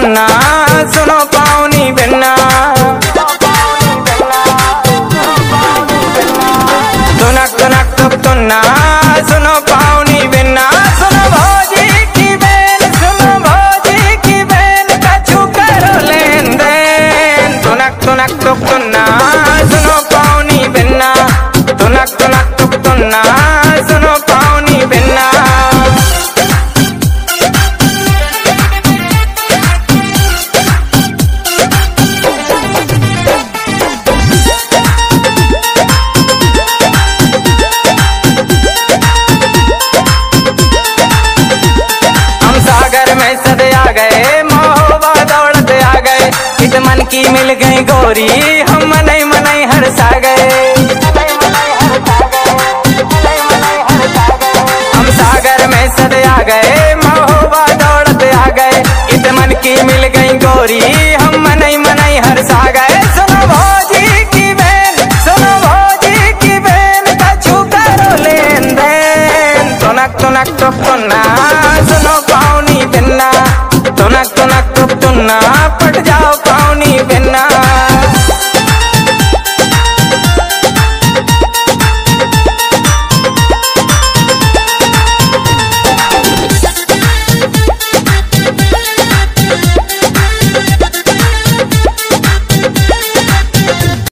तुन्ना सुनो पावनी बिन्ना, तुनक तुनक तुक तुन्ना सुनो पावनी बिन्ना। सुनो भौजी की बेन, सुनो भौजी की बेन, कछु करो लेन देन। तुनक तुनक तुक तुन्ना सुनो पावनी बिन्ना, तुनक तुनक तुक तुन्ना सुनो पावनी बिन्ना। सदे आ गए महोबा दौड़ते आ गए, इत मन की मिल गई गोरी, हम मनई मनई हरसा गए। हम सागर में सदे आ गए महोबा दौड़ते आ गए, इत मन की मिल गई गोरी।